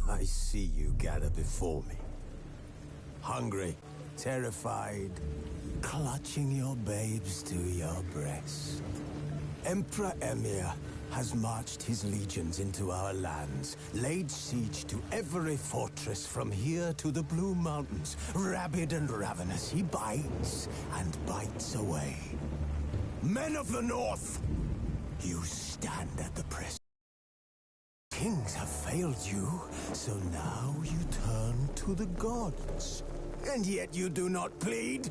I see you gather before me. Hungry, terrified, clutching your babes to your breast. Emperor Emhyr has marched his legions into our lands, laid siege to every fortress from here to the Blue Mountains. Rabid and ravenous, he bites and bites away. Men of the North, you stand at the press. Kings have failed you, so now you turn to the gods. And yet you do not plead.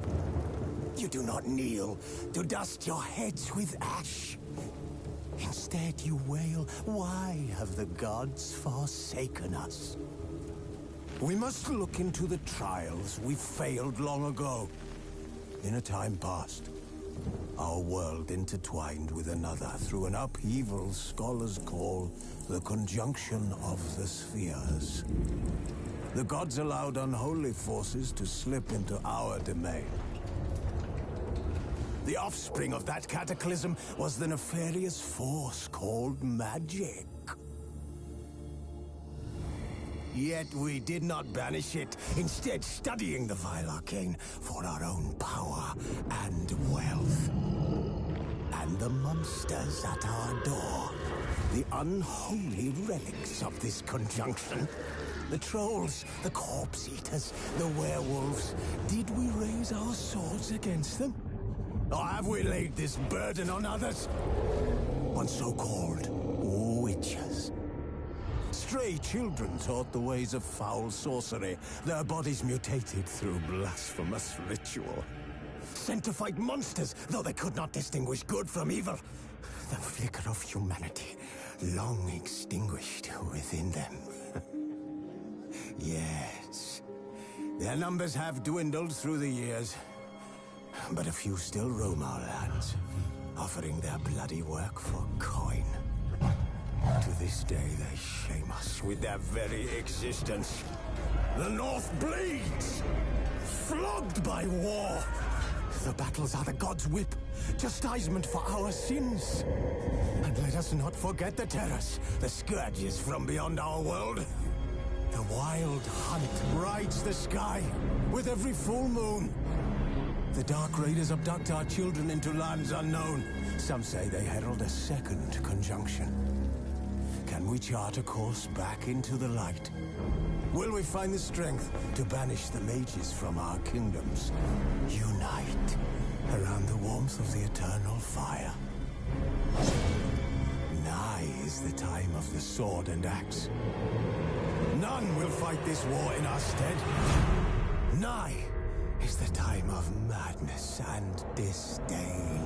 You do not kneel to dust your heads with ash. Instead you wail, why have the gods forsaken us? We must look into the trials we failed long ago. In a time past, our world intertwined with another through an upheaval scholars call the conjunction of the spheres. The gods allowed unholy forces to slip into our domain. The offspring of that cataclysm was the nefarious force called magic. Yet we did not banish it, instead studying the vile arcane for our own power and wealth. And the monsters at our door, the unholy relics of this conjunction. The trolls, the corpse eaters, the werewolves. Did we raise our swords against them? Or have we laid this burden on others? On so-called witches. Stray children taught the ways of foul sorcery, their bodies mutated through blasphemous ritual. Sent to fight monsters, though they could not distinguish good from evil. The flicker of humanity, long extinguished within them. Yes, their numbers have dwindled through the years, but a few still roam our lands, offering their bloody work for coin. To this day, they shame us with their very existence. The North bleeds, flogged by war. The battles are the gods' whip, chastisement for our sins. And let us not forget the terrors, the scourges from beyond our world. The wild hunt brights the sky with every full moon. The Dark Raiders abduct our children into lands unknown. Some say they herald a second conjunction. Can we chart a course back into the light? Will we find the strength to banish the mages from our kingdoms? Unite around the warmth of the eternal fire. Nigh is the time of the sword and axe. None will fight this war in our stead. Nigh is the time of madness and disdain.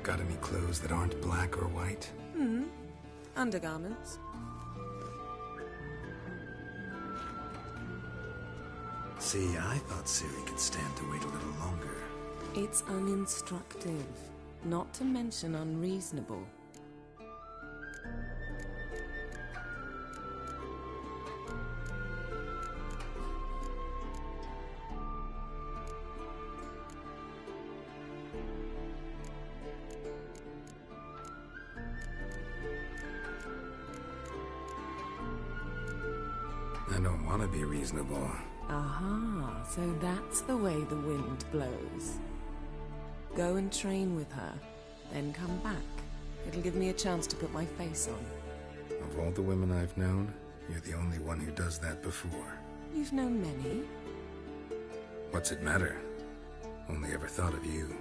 Got any clothes that aren't black or white? Undergarments. See, I thought Ciri could stand to wait a little longer. It's uninstructive, not to mention unreasonable. I don't want to be reasonable. Aha, so that's the way the wind blows. Go and train with her, then come back. It'll give me a chance to put my face on. Of all the women I've known, you're the only one who does that before. You've known many. What's it matter? Only ever thought of you.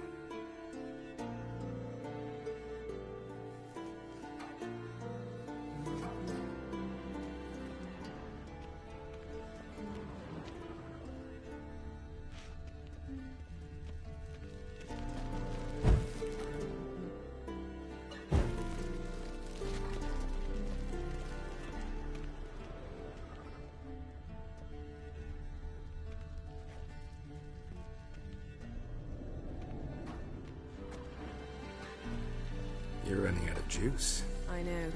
You're running out of juice. I know.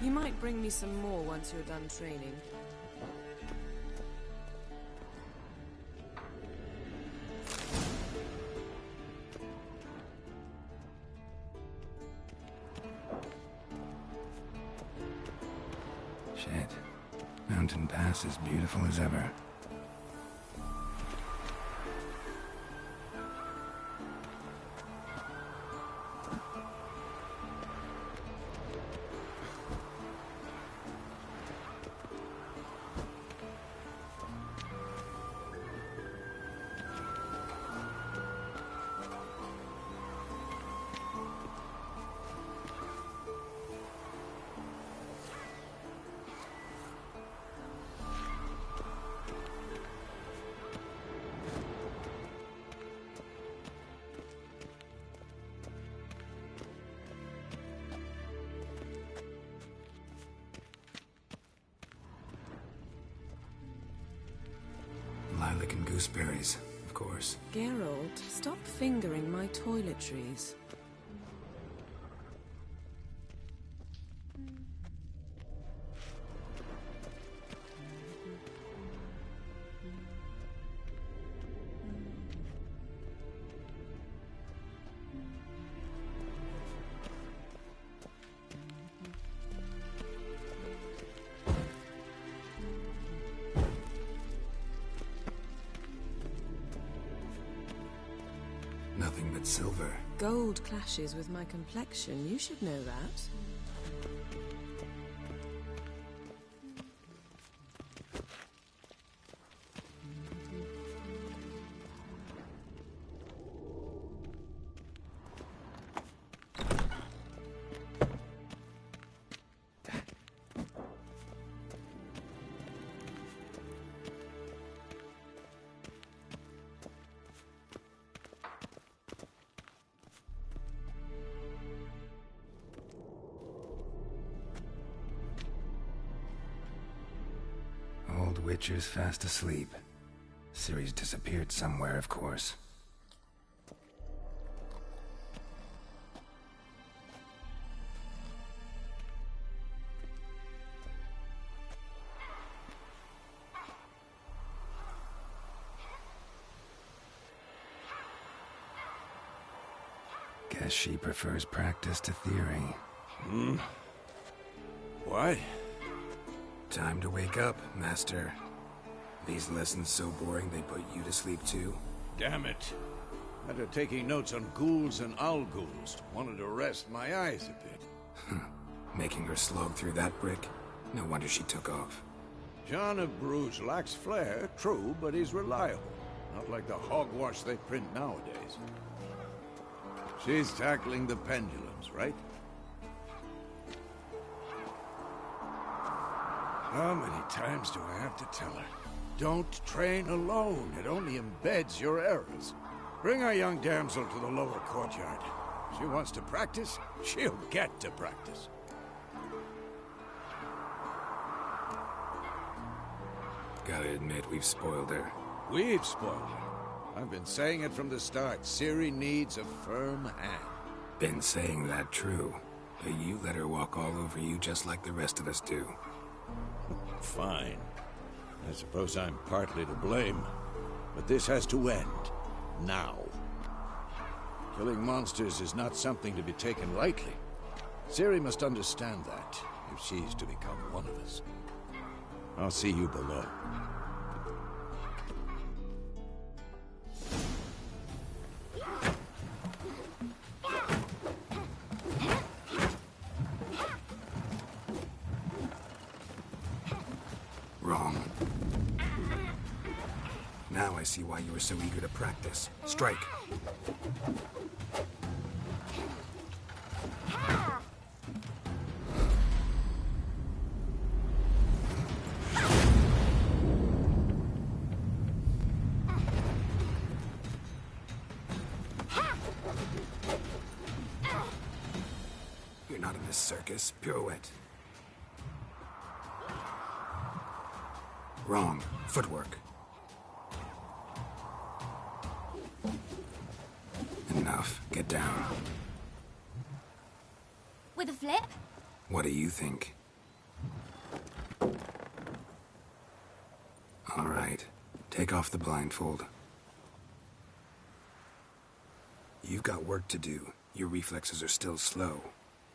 You might bring me some more once you're done training. Shit. Mountain Pass is beautiful as ever. Lilac and gooseberries, of course. Geralt, stop fingering my toiletries. Nothing but silver. Gold clashes with my complexion. You should know that. Old Witcher's fast asleep. Ciri's disappeared somewhere, of course. Guess she prefers practice to theory. Why? Time to wake up, Master. These lessons so boring they put you to sleep too? Damn it. After taking notes on ghouls and owl-ghouls, wanted to rest my eyes a bit. Making her slog through that brick? No wonder she took off. John of Bruges lacks flair, true, but he's reliable. Not like the hogwash they print nowadays. She's tackling the pendulums, right? How many times do I have to tell her? Don't train alone. It only embeds your errors. Bring our young damsel to the lower courtyard. She wants to practice, she'll get to practice. Gotta admit, we've spoiled her. We've spoiled her. I've been saying it from the start. Ciri needs a firm hand. Been saying that true, but you let her walk all over you just like the rest of us do. Fine. I suppose I'm partly to blame. But this has to end. Now. Killing monsters is not something to be taken lightly. Ciri must understand that, if she's to become one of us. I'll see you below. Wrong. Now I see why you were so eager to practice. Strike. You're not in this circus. Pirouette. Wrong. Footwork. Enough. Get down. With a flip? What do you think? All right. Take off the blindfold. You've got work to do. Your reflexes are still slow.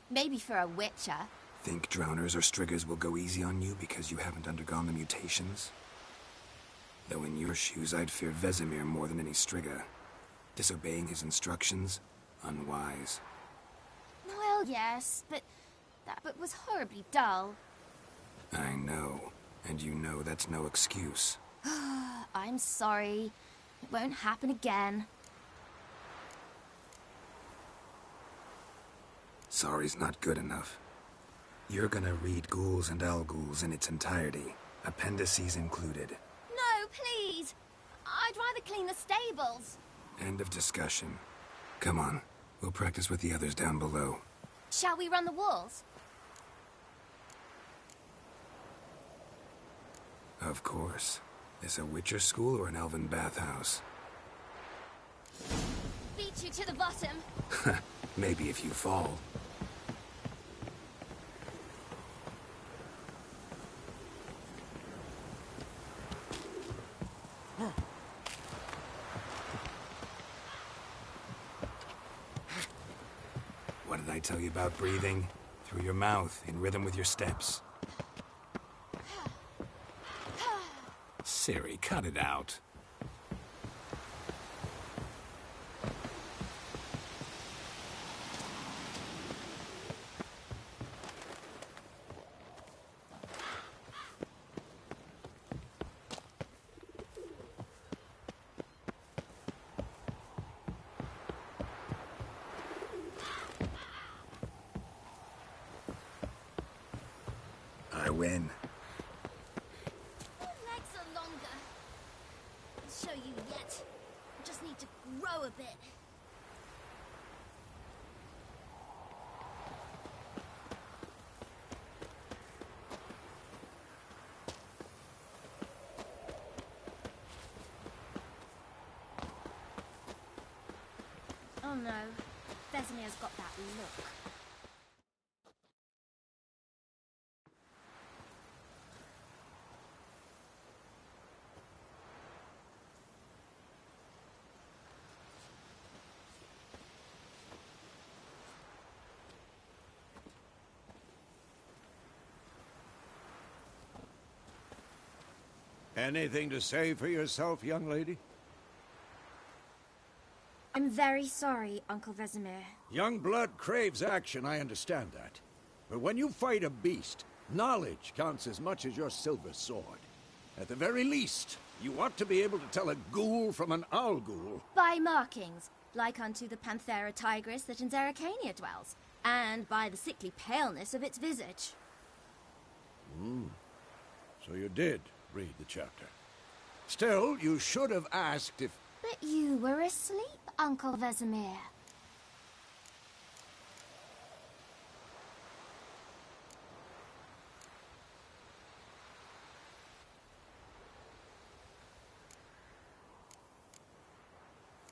Maybe for a witcher. Think drowners or striggers will go easy on you because you haven't undergone the mutations? Though in your shoes, I'd fear Vesemir more than any strigger. Disobeying his instructions? Unwise. Well, yes, but that book was horribly dull. I know. And you know that's no excuse. I'm sorry. It won't happen again. Sorry's not good enough. You're gonna read Ghouls and Al-Ghouls in its entirety, appendices included. No, please! I'd rather clean the stables. End of discussion. Come on, we'll practice with the others down below. Shall we run the walls? Of course. This a Witcher school or an elven bathhouse? Beat you to the bottom. Maybe if you fall. What did I tell you about breathing? Through your mouth, in rhythm with your steps. Ciri, cut it out. I win. Your legs are longer. I'll show you yet. I just need to grow a bit. Oh no, Vesemir's got that look. Anything to say for yourself, young lady? I'm very sorry, Uncle Vesemir. Young blood craves action, I understand that. But when you fight a beast, knowledge counts as much as your silver sword. At the very least, you ought to be able to tell a ghoul from an Al-Ghul. By markings, like unto the Panthera tigris that in Zerrikania dwells, and by the sickly paleness of its visage. So you did read the chapter. Still, you should have asked if... But you were asleep, Uncle Vesemir.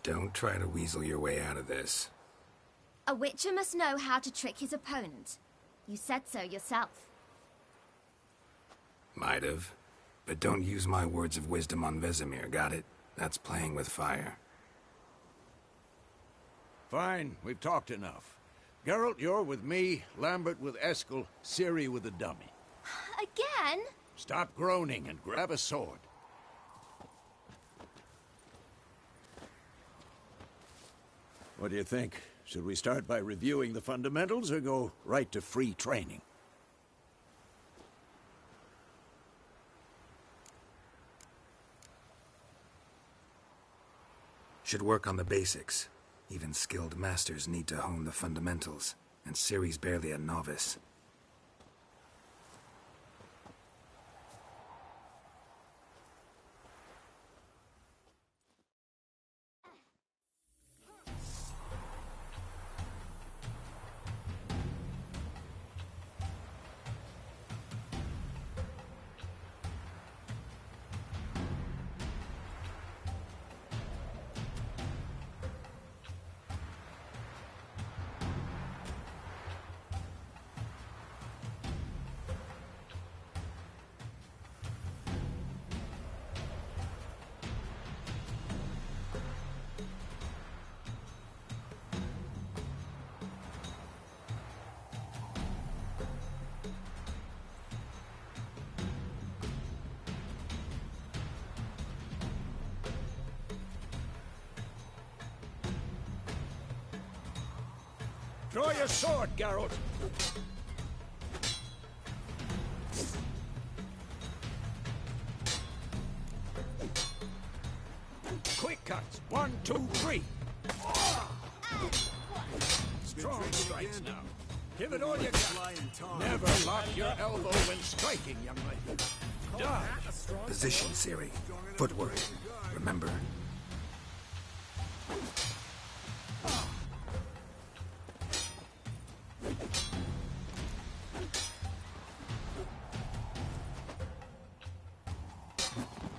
Don't try to weasel your way out of this. A Witcher must know how to trick his opponent. You said so yourself. Might have. But don't use my words of wisdom on Vesemir, got it? That's playing with fire. Fine, we've talked enough. Geralt, you're with me, Lambert with Eskel, Ciri with the dummy. Again? Stop groaning and grab a sword. What do you think? Should we start by reviewing the fundamentals or go right to free training? Should work on the basics. Even skilled masters need to hone the fundamentals, and Ciri's barely a novice. Draw your sword, Geralt! Quick cuts! 1, 2, 3! Strong strikes now. Give it all you got. Never lock your elbow when striking, young lady. Dodge! Position, Ciri. Footwork. Remember.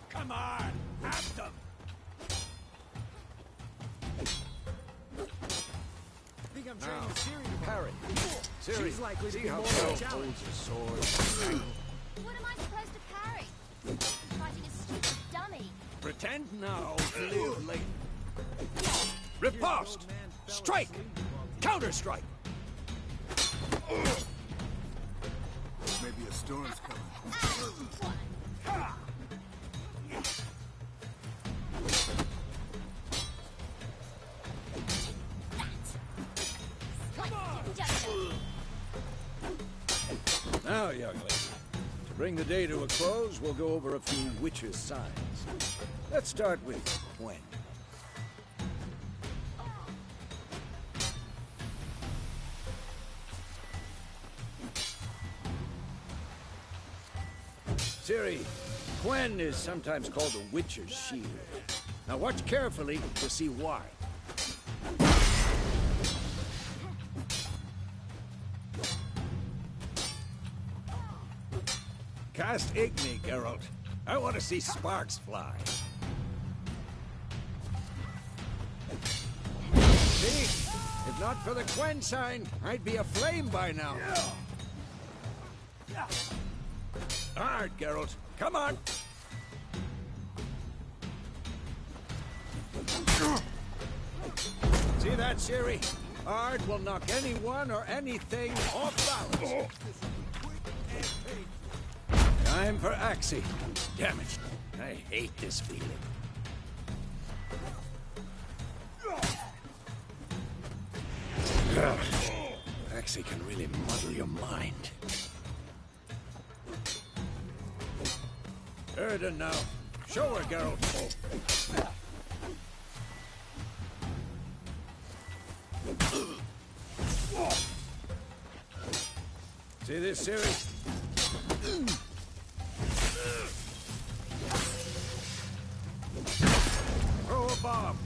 Come on! Have them! Now, parry. Ciri, She's likely to see be how more well of a challenge. holds your sword. What am I supposed to parry? Fighting a stupid dummy. Pretend now to live later. Riposte! Strike! Counter-strike! Maybe a storm's coming. Now, young lady, to bring the day to a close, we'll go over a few witches' signs. Let's start with Quen. Ciri, Quen is sometimes called the Witcher's Shield. Now watch carefully to see why. Cast Igni, Geralt. I want to see sparks fly. See? If not for the Quen sign, I'd be aflame by now. Hard, Geralt. Come on! See that, Ciri? Ard will knock anyone or anything off balance. Time for Axii. Damn it. I hate this feeling. Axii can really muddle your mind. Erden now. Show her, Geralt. See this, Ciri? Throw a bomb.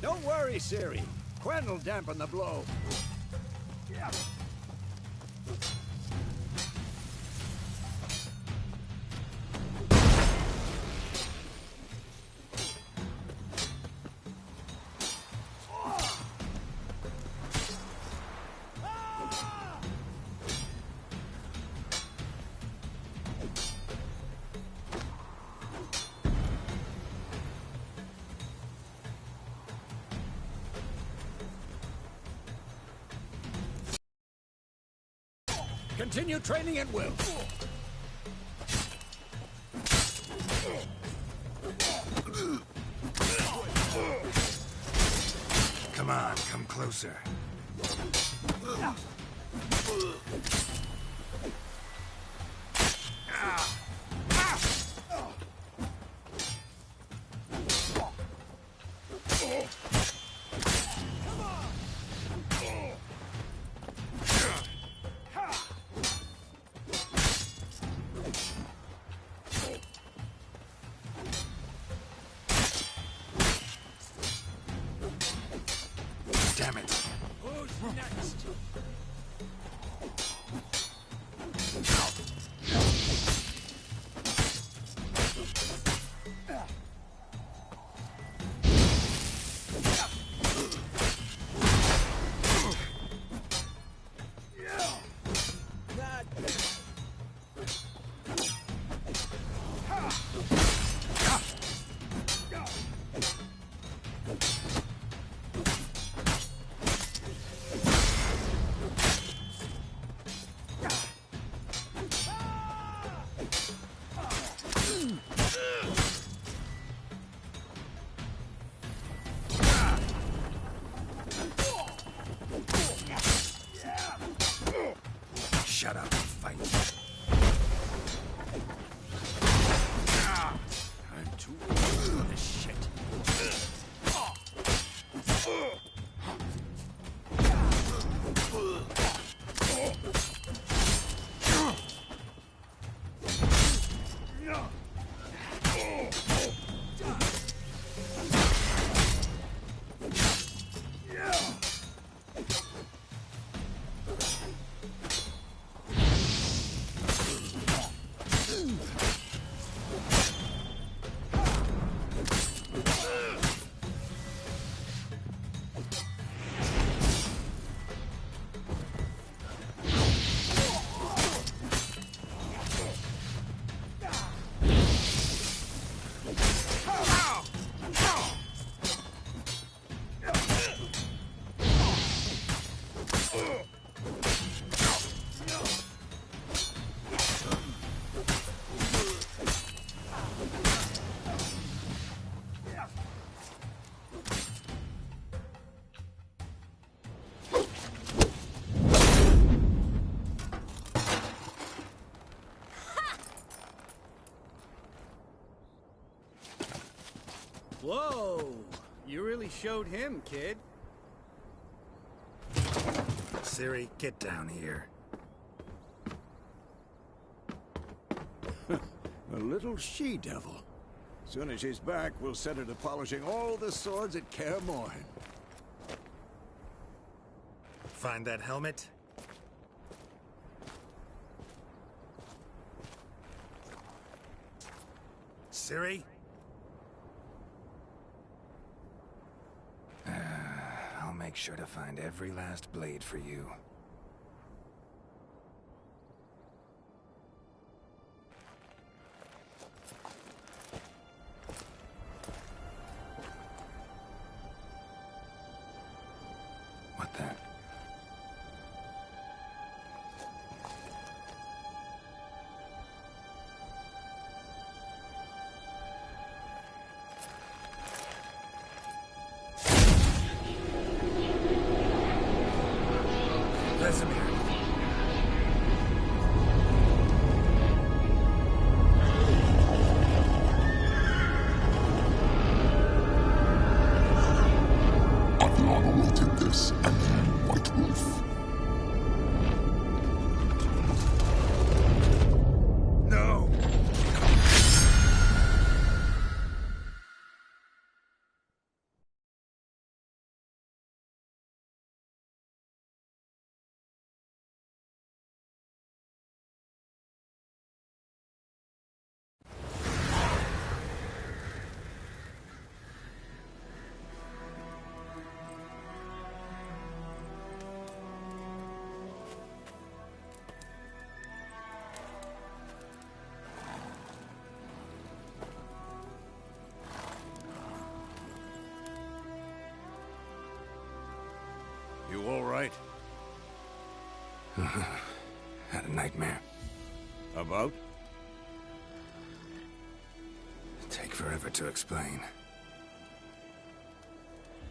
Don't worry, Ciri. Quen will dampen the blow. Continue training at will. Come on, come closer. Damn it. Who's next? Shut up, fight. I'm too old for this shit. Whoa! You really showed him, kid. Ciri, get down here. A little she-devil. Soon as she's back, we'll set her to polishing all the swords at Kaer Morhen. Find that helmet? Ciri? I'll make sure to find every last blade for you. What the? Vesemir. Athlana will take this, and you, White Wolf. No! You all right? Had a nightmare. About? Take forever to explain.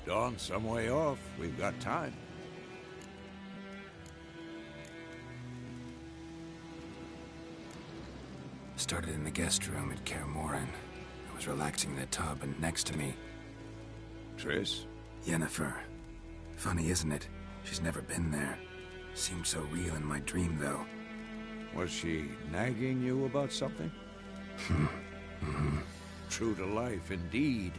Dawn some way off. We've got time. Started in the guest room at Kaer Morhen. I was relaxing in the tub, and next to me, Triss? Yennefer. Funny, isn't it? She's never been there. Seemed so real in my dream, though. Was she nagging you about something? True to life, indeed.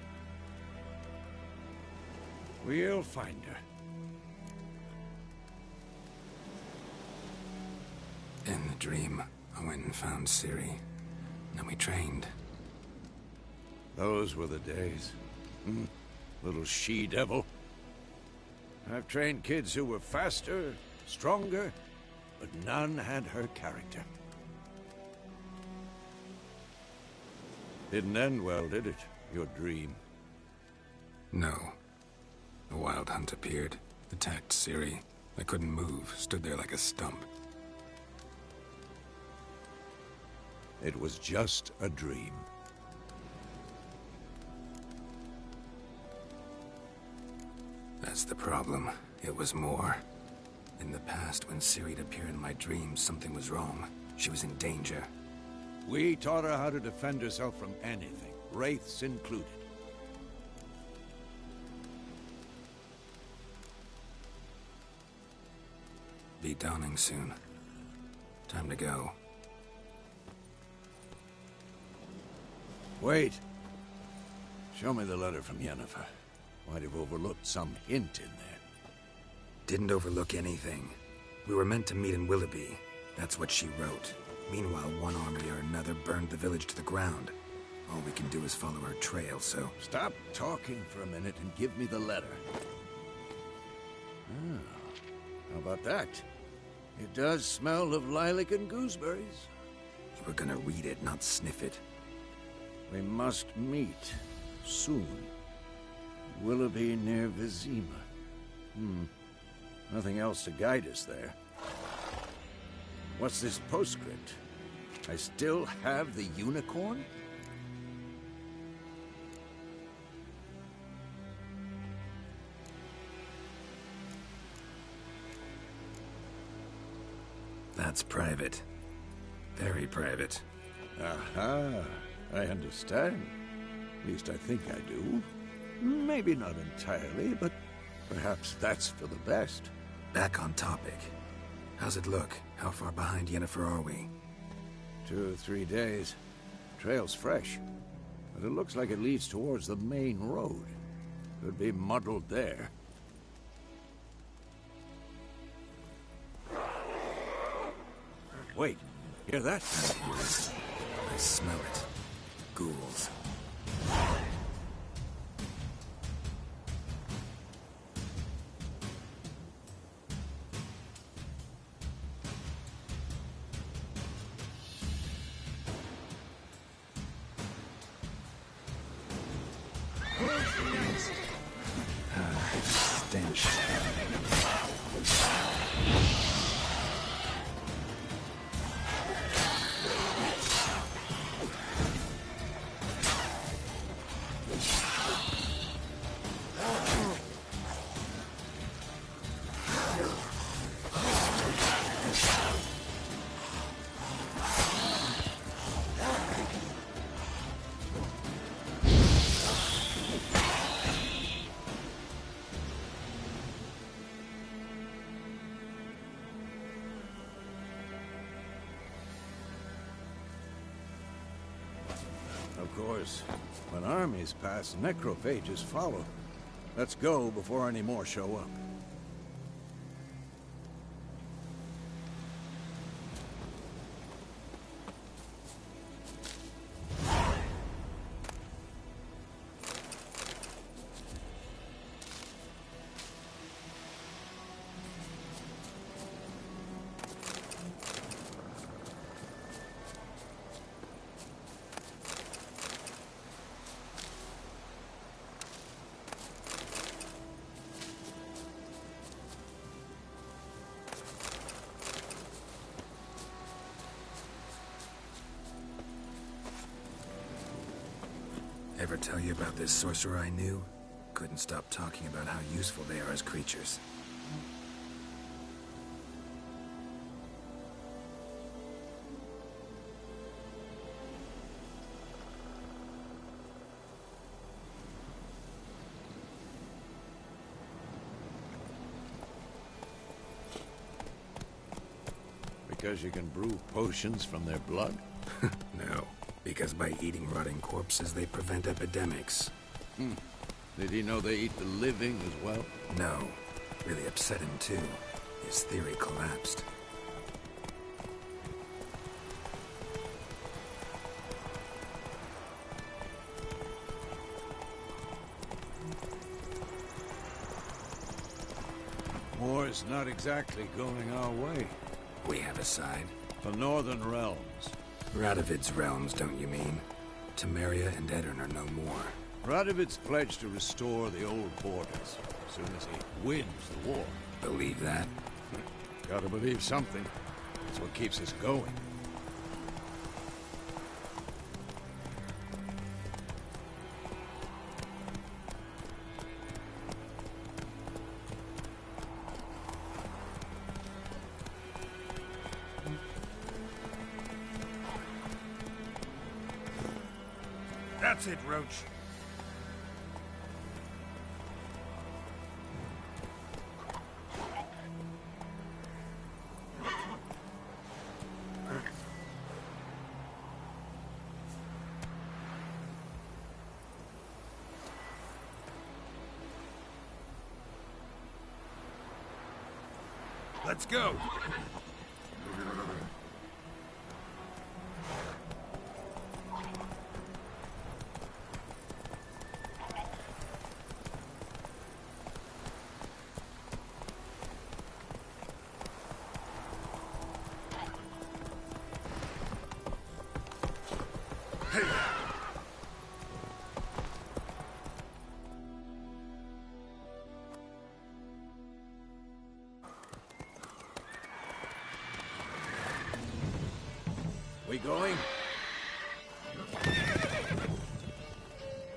We'll find her. In the dream, I went and found Ciri. Then we trained. Those were the days. Little she-devil. I've trained kids who were faster, stronger, but none had her character. Didn't end well, did it? Your dream? No. The Wild Hunt appeared, attacked Ciri. I couldn't move, stood there like a stump. It was just a dream. That's the problem. It was more. In the past, when Ciri'd appear in my dreams, something was wrong. She was in danger. We taught her how to defend herself from anything, wraiths included. Be dawning soon. Time to go. Wait. Show me the letter from Yennefer. Might have overlooked some hint in there. Didn't overlook anything. We were meant to meet in Willoughby. That's what she wrote. Meanwhile, one army or another burned the village to the ground. All we can do is follow her trail, so... Stop talking for a minute and give me the letter. How about that? It does smell of lilac and gooseberries. You were gonna read it, not sniff it. We must meet. Soon. Willoughby near Vizima. Nothing else to guide us there. What's this postscript? I still have the unicorn? That's private. Very private. Aha, I understand. At least I think I do. Maybe not entirely, but perhaps that's for the best. Back on topic. How's it look? How far behind Yennefer are we? 2 or 3 days. Trail's fresh, but it looks like it leads towards the main road. Could be muddled there. Wait, hear that? I smell it. Ghouls. Stench. Of course, when armies pass, necrophages follow. Let's go before any more show up. ever tell you about this sorcerer I knew? Couldn't stop talking about how useful they are as creatures. Because you can brew potions from their blood? No, because by eating rotting corpses, they prevent epidemics. Did he know they eat the living as well? No, really upset him too. His theory collapsed. War is not exactly going our way. We have a side. The Northern Realms. Radovid's realms, don't you mean? Temeria and Edirn are no more. Radovid's pledged to restore the old borders as soon as he wins the war. Believe that? Gotta believe something. That's what keeps us going. That's it, Roach. Let's go. We going?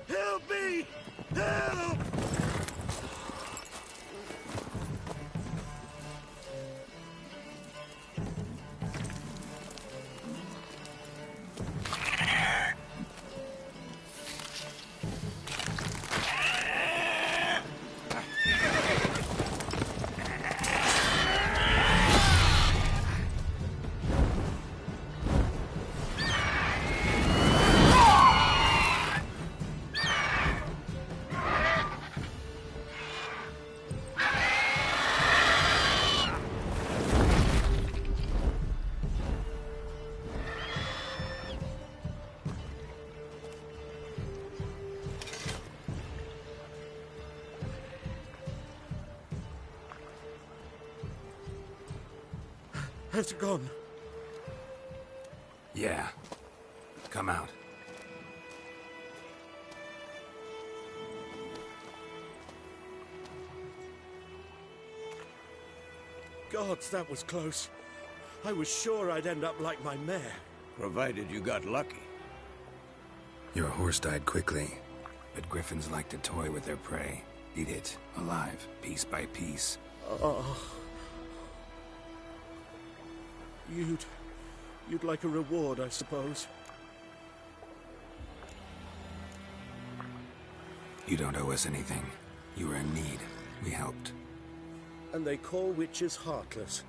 Help me! Help! Has it gone? Yeah. Come out. Gods, that was close. I was sure I'd end up like my mare. Provided you got lucky. Your horse died quickly, but griffins like to toy with their prey. Eat it, alive, piece by piece. Oh. You'd like a reward, I suppose. You don't owe us anything. You were in need. We helped. And they call witches heartless.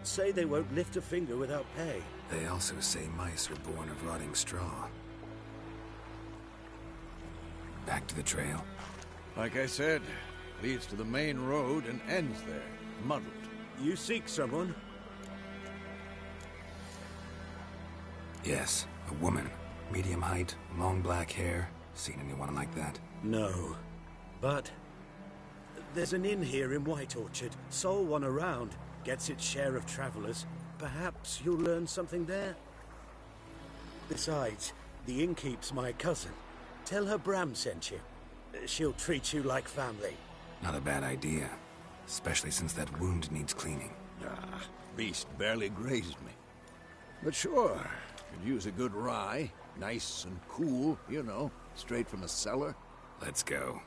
Say they won't lift a finger without pay. They also say mice are born of rotting straw. Back to the trail. Like I said, leads to the main road and ends there, muddled. You seek someone? Yes, a woman. Medium height, long black hair. Seen anyone like that? No. But there's an inn here in White Orchard. Sole one around. Gets its share of travelers. Perhaps you'll learn something there? Besides, the innkeep's my cousin. Tell her Bram sent you. She'll treat you like family. Not a bad idea. Especially since that wound needs cleaning. Beast barely grazed me. But sure, could use a good rye. Nice and cool, you know, straight from a cellar. Let's go.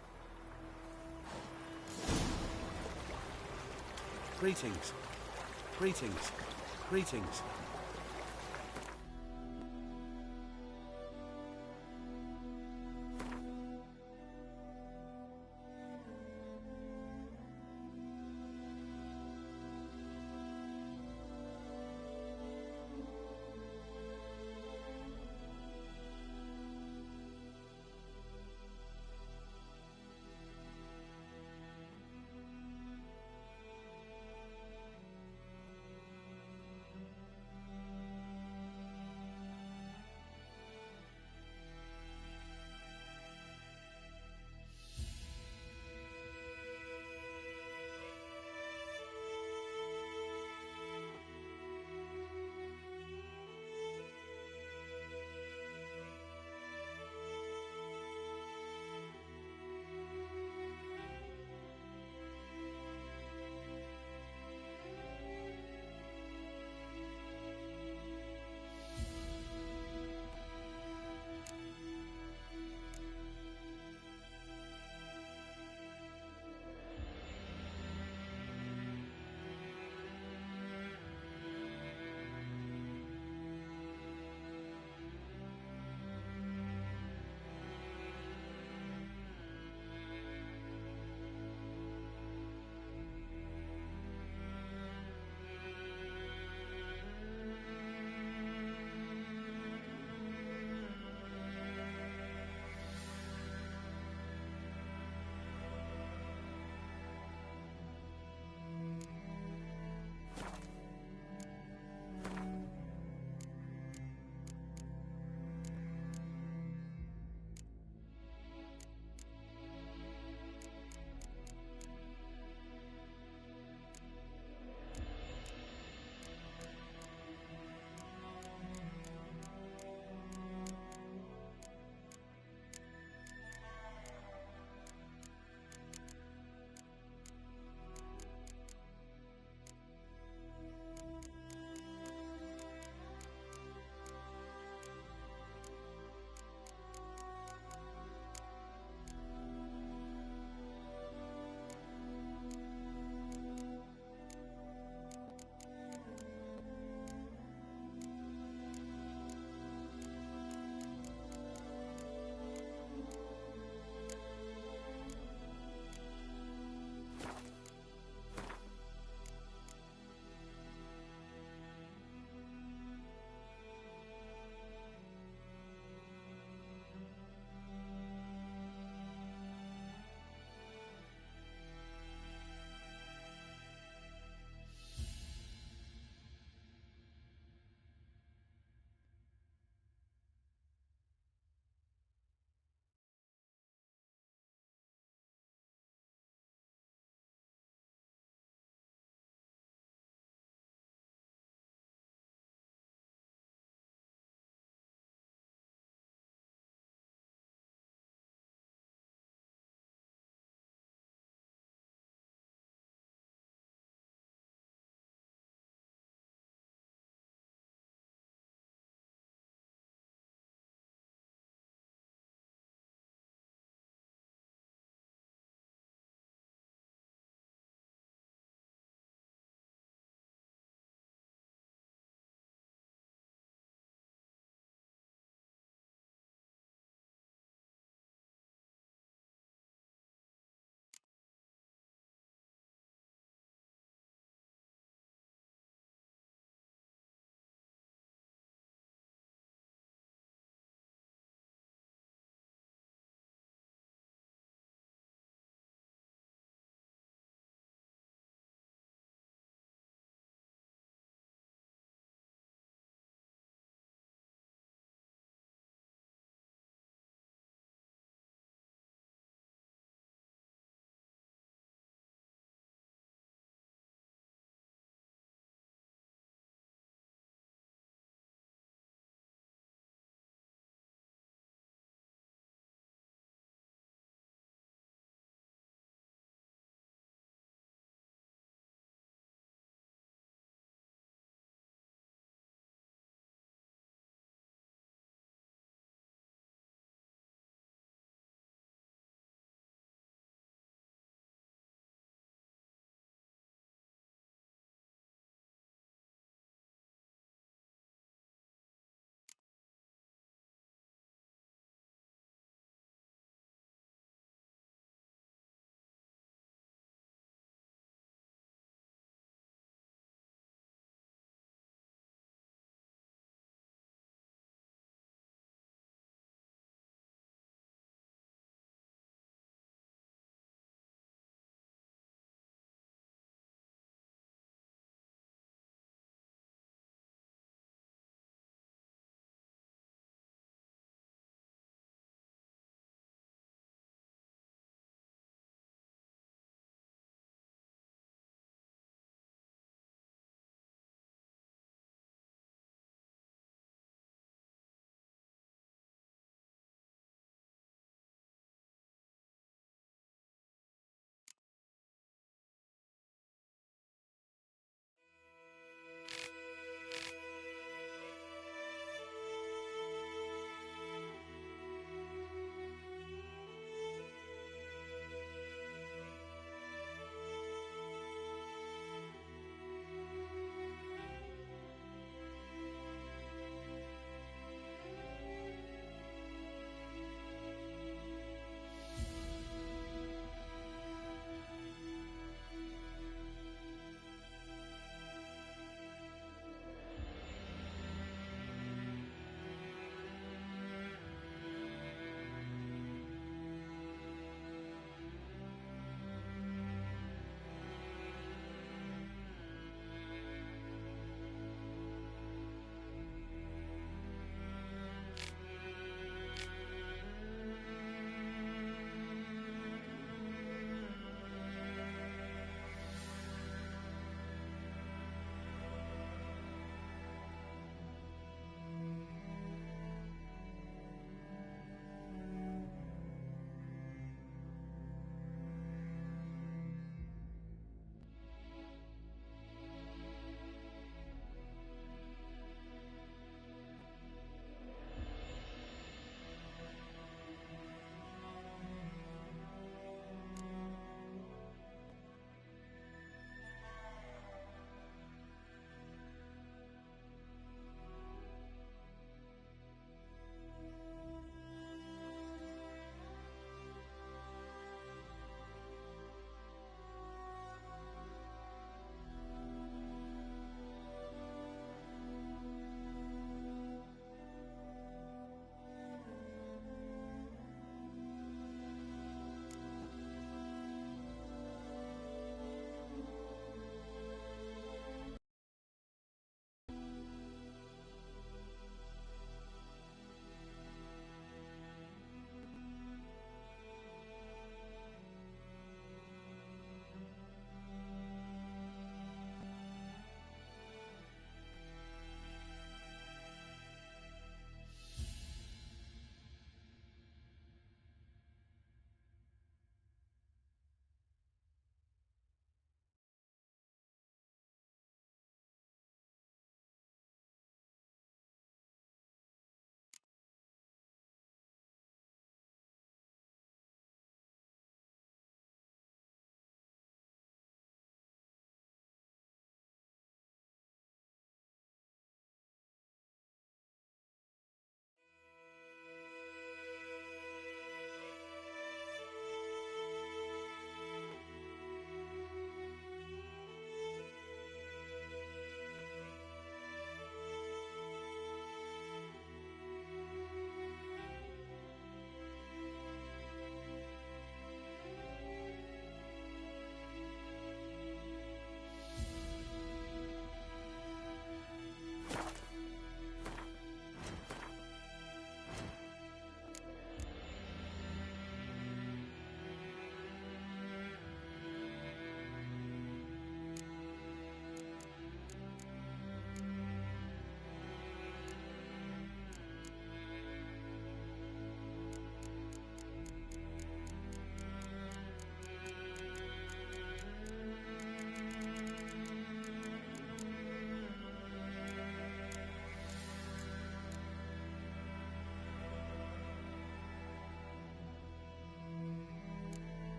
Greetings. Greetings. Greetings.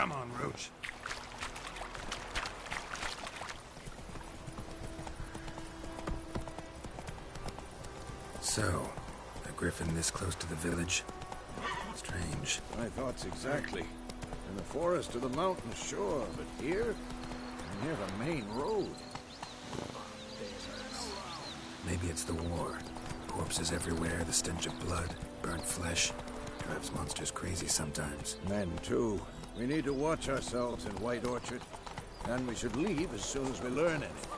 Come on, Roach. So, a griffin this close to the village? Strange. My thoughts exactly. In the forest or the mountain, sure, but here? Near the main road. Maybe it's the war. Corpses everywhere, the stench of blood, burnt flesh. Drives monsters crazy sometimes. Men, too. We need to watch ourselves in White Orchard. And we should leave as soon as we learn anything.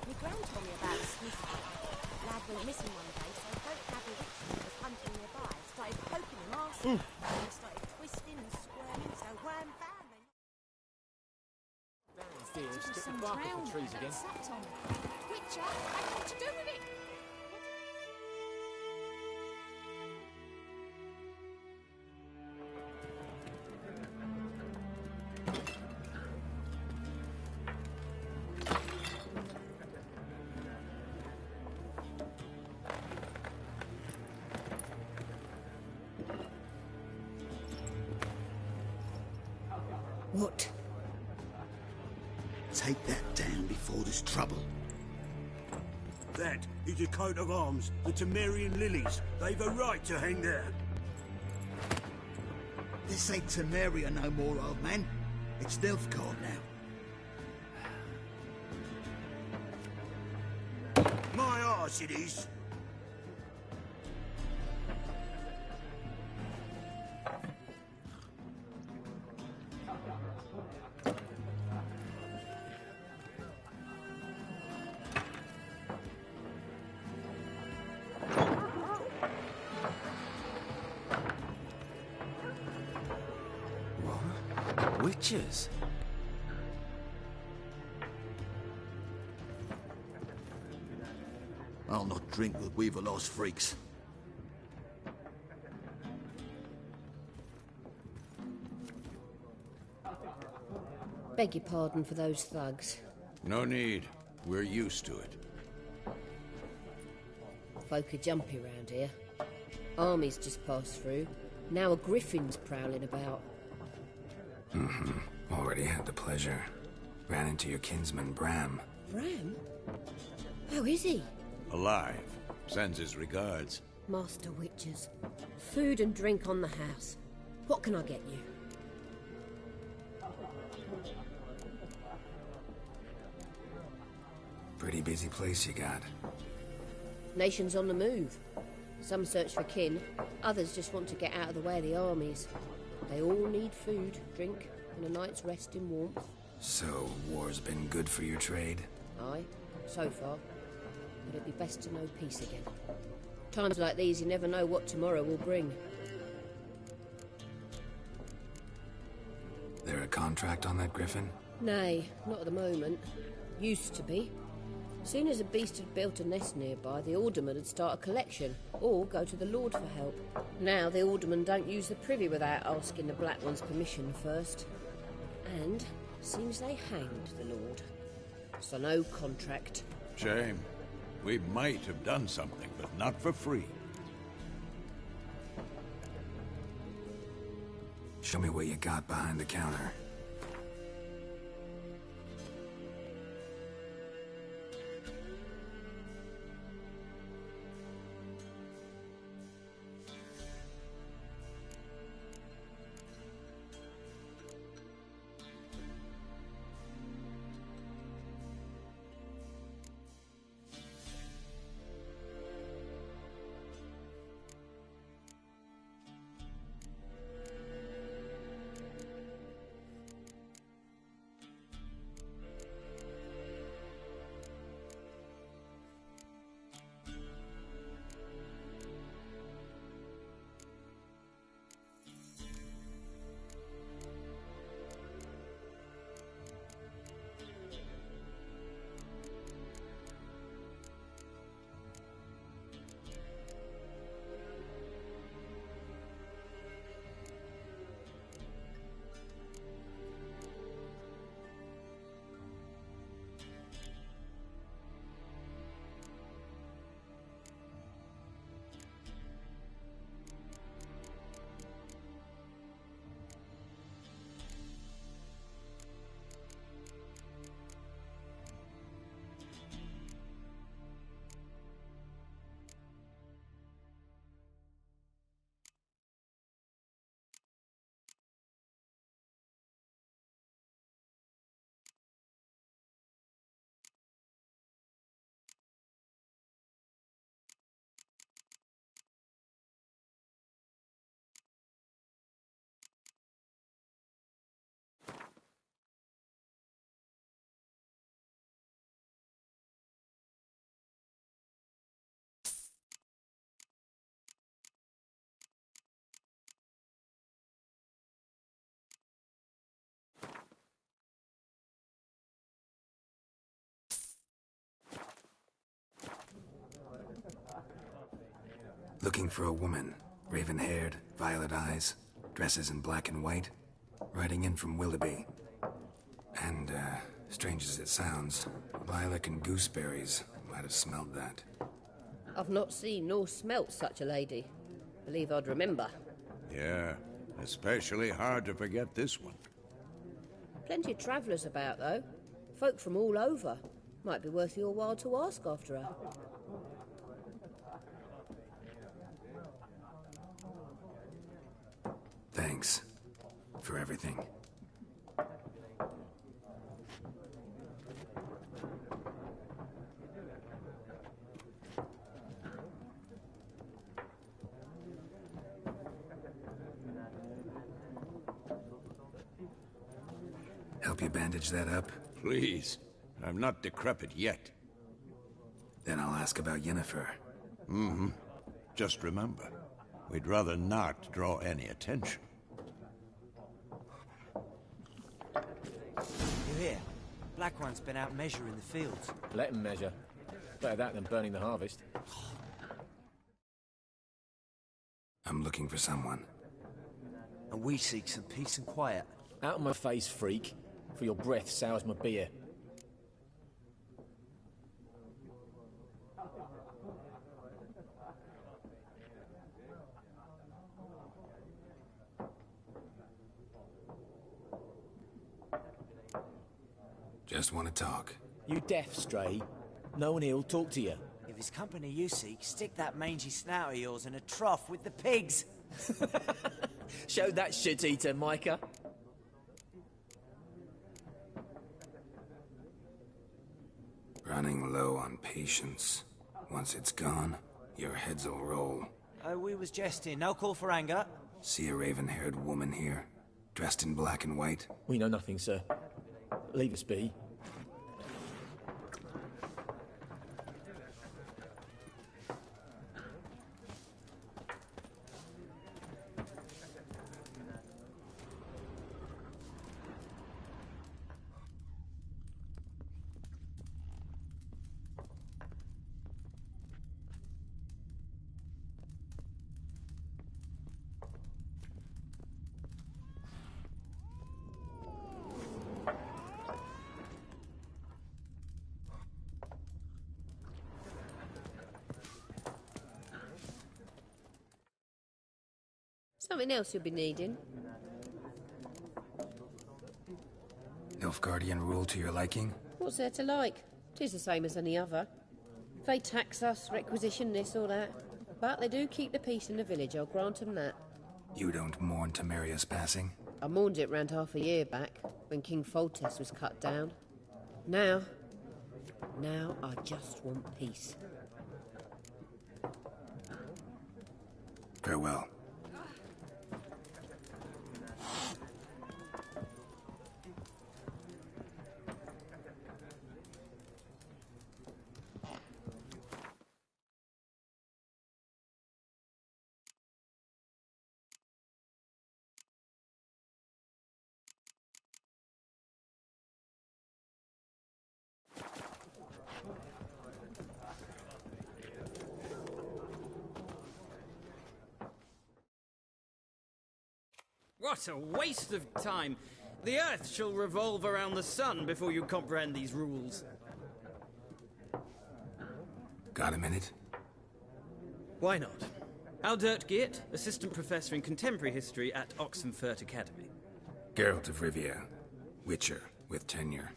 My gran told me about a Swiss lad went missing one day, so don't have a witch that was hunting nearby. Started poking him arse, and he started twisting and squirming, so wham bam. Downstairs, get the bark off the trees again. Witcher, I had what to do with it. What? Take that down before there's trouble. That is a coat of arms, the Temerian lilies. They've a right to hang there. This ain't Temeria no more, old man. It's Nilfgaard now. My arse it is. Witches? I'll not drink with Weaverlost freaks. Beg your pardon for those thugs. No need. We're used to it. Folk are jumpy round here. Armies just passed through. Now a griffin's prowling about. Already had the pleasure. Ran into your kinsman, Bram. Bram? How is he? Alive. Sends his regards. Master Witchers. Food and drink on the house. What can I get you? Pretty busy place you got. Nations on the move. Some search for kin, others just want to get out of the way of the armies. They all need food, drink, and a night's rest in warmth. So, war's been good for your trade? Aye, so far. But it'd be best to know peace again. Times like these, you never know what tomorrow will bring. There a contract on that griffin? Nay, not at the moment. Used to be. Soon as a beast had built a nest nearby, the alderman would start a collection, or go to the Lord for help. Now the aldermen don't use the privy without asking the Black One's permission first. And seems they hanged the Lord. So no contract. Shame. We might have done something, but not for free. Show me what you got behind the counter. Looking for a woman. Raven-haired, violet eyes, dresses in black and white. Riding in from Willoughby. And, strange as it sounds, lilac and gooseberries might have smelled that. I've not seen nor smelt such a lady. Believe I'd remember. Yeah, especially hard to forget this one. Plenty of travellers about, though. Folk from all over. Might be worth your while to ask after her. Thanks. For everything. Help you bandage that up? Please. I'm not decrepit yet. Then I'll ask about Yennefer. Mm-hmm. Just remember, we'd rather not draw any attention. You hear? Black One's been out measuring the fields. Let him measure. Better that than burning the harvest. I'm looking for someone. And we seek some peace and quiet. Out of my face, freak. For your breath sours my beer. Just want to talk. You deaf, Stray? No one here'll talk to you. If it's company you seek, stick that mangy snout of yours in a trough with the pigs. Show that shit-eater, Micah. Running low on patience. Once it's gone, your heads'll roll. Oh, we was jesting. No call for anger. See a raven-haired woman here, dressed in black and white? We know nothing, sir. Leave us be. Something else you'll be needing. Nilfgaardian rule to your liking? What's there to like? 'Tis the same as any other. They tax us, requisition this or that. But they do keep the peace in the village, I'll grant 'em that. You don't mourn Temeria's passing? I mourned it round half a year back, when King Foltest was cut down. Now I just want peace. Farewell. What a waste of time! The Earth shall revolve around the sun before you comprehend these rules. Got a minute? Why not? Aldert Geert, Assistant Professor in Contemporary History at Oxenfurt Academy. Geralt of Rivia. Witcher, with tenure.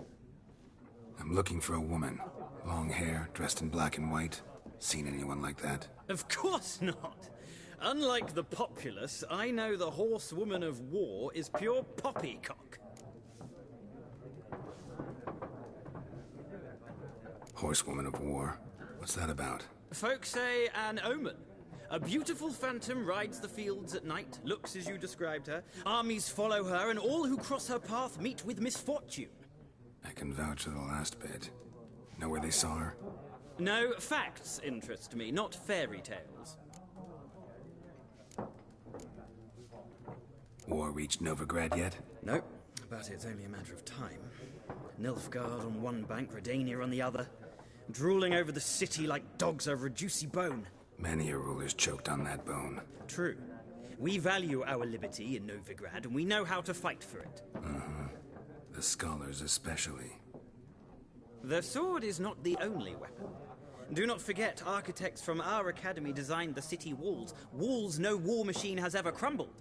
I'm looking for a woman. Long hair, dressed in black and white. Seen anyone like that? Of course not! Unlike the populace, I know the horsewoman of war is pure poppycock. Horsewoman of war? What's that about? Folk say an omen. A beautiful phantom rides the fields at night, looks as you described her. Armies follow her, and all who cross her path meet with misfortune. I can vouch for the last bit. Know where they saw her? No, facts interest me, not fairy tales. War reached Novigrad yet? Nope, but it's only a matter of time. Nilfgaard on one bank, Redania on the other. Drooling over the city like dogs over a juicy bone. Many a ruler's choked on that bone. True. We value our liberty in Novigrad, and we know how to fight for it. The scholars especially. The sword is not the only weapon. Do not forget, architects from our academy designed the city walls. Walls no war machine has ever crumbled.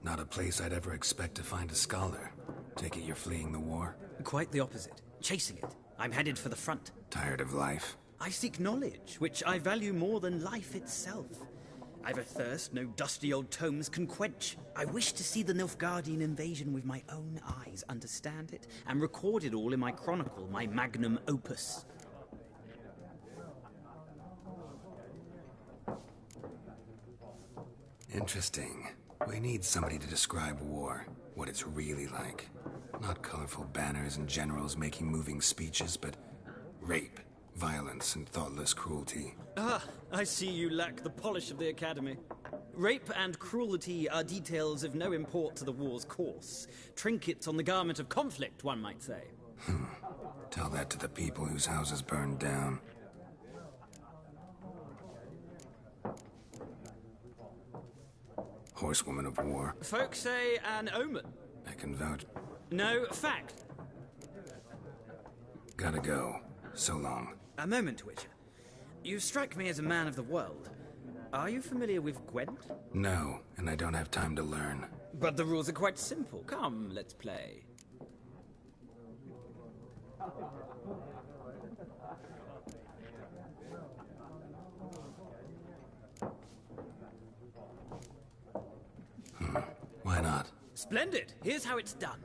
Not a place I'd ever expect to find a scholar. Take it you're fleeing the war? Quite the opposite. Chasing it. I'm headed for the front. Tired of life? I seek knowledge, which I value more than life itself. I've a thirst no dusty old tomes can quench. I wish to see the Nilfgaardian invasion with my own eyes, understand it, and record it all in my chronicle, my magnum opus. Interesting. We need somebody to describe war, what it's really like. Not colorful banners and generals making moving speeches, but rape, violence, and thoughtless cruelty. Ah, I see you lack the polish of the Academy. Rape and cruelty are details of no import to the war's course. Trinkets on the garment of conflict, one might say. Tell that to the people whose houses burned down. Horsewoman of war. Folk say an omen. I can vouch. No, fact. Gotta go. So long. A moment, Witcher. You strike me as a man of the world. Are you familiar with Gwent? No, and I don't have time to learn. But the rules are quite simple. Come, let's play. Why not? Splendid! Here's how it's done.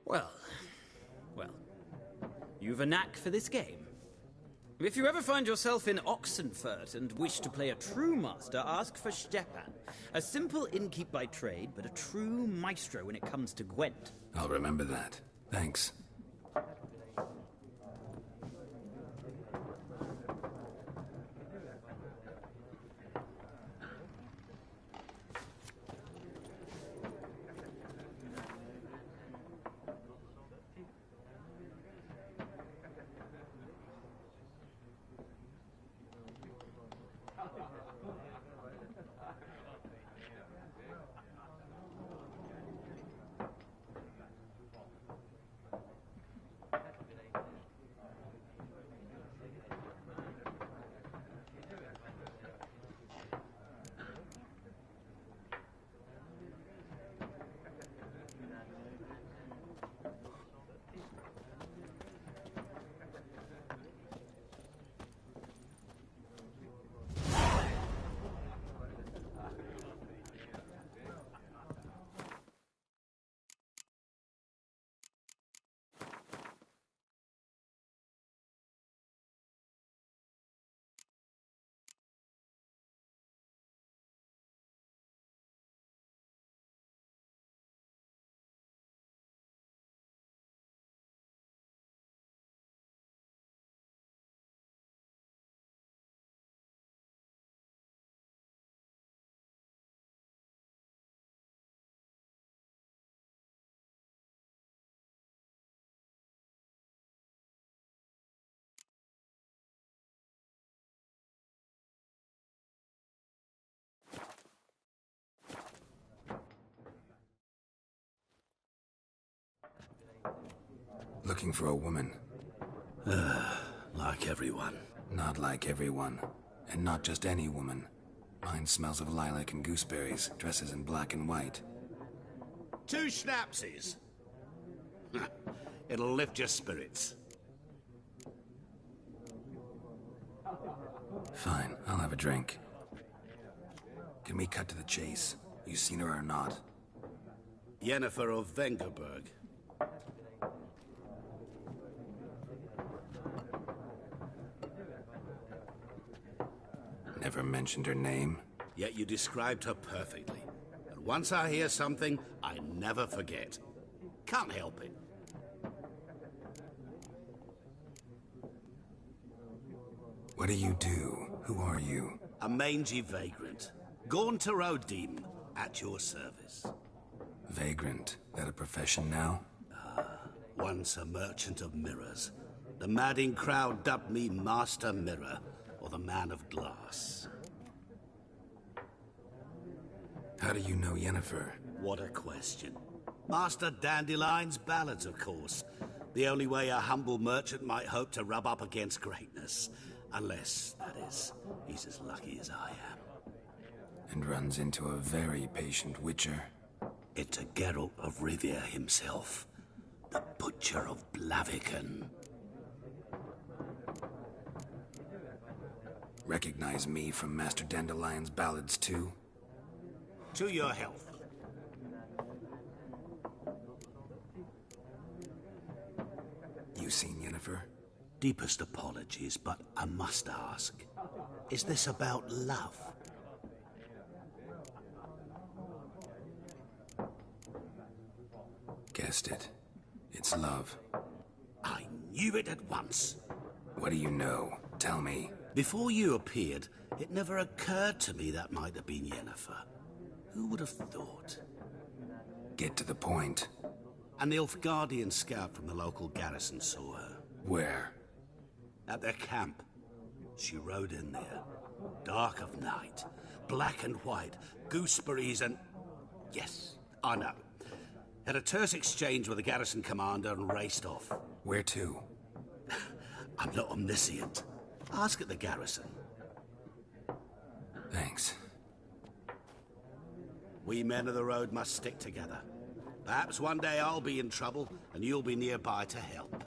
Well, well, you've a knack for this game. If you ever find yourself in Oxenfurt and wish to play a true master, ask for Stepan. A simple innkeep by trade, but a true maestro when it comes to Gwent. I'll remember that. Thanks. Looking for a woman. Like everyone. Not like everyone. And not just any woman. Mine smells of lilac and gooseberries, dresses in black and white. 2 schnapsies. It'll lift your spirits. Fine, I'll have a drink. Can we cut to the chase? You seen her or not? Yennefer of Vengerberg. Never mentioned her name. Yet you described her perfectly. And once I hear something, I never forget. Can't help it. What do you do? Who are you? A mangy vagrant. Gaunter O'Dean, at your service. Vagrant? That a profession now? Once a merchant of mirrors. The madding crowd dubbed me Master Mirror, or the Man of Glass. How do you know Yennefer? What a question. Master Dandelion's ballads, of course. The only way a humble merchant might hope to rub up against greatness. Unless, that is, he's as lucky as I am. And runs into a very patient witcher. Into Geralt of Rivia himself. The Butcher of Blaviken. Recognize me from Master Dandelion's ballads, too? To your health. You seen Yennefer? Deepest apologies, but I must ask. Is this about love? Guessed it. It's love. I knew it at once. What do you know? Tell me. Before you appeared, it never occurred to me that might have been Yennefer. Who would have thought? Get to the point. An Nilfgaardian scout from the local garrison saw her. Where? At their camp. She rode in there. Dark of night. Black and white. Gooseberries and... Yes, I know. Had a terse exchange with the garrison commander and raced off. Where to? I'm not omniscient. Ask at the garrison. Thanks. We men of the road must stick together. Perhaps one day I'll be in trouble and you'll be nearby to help.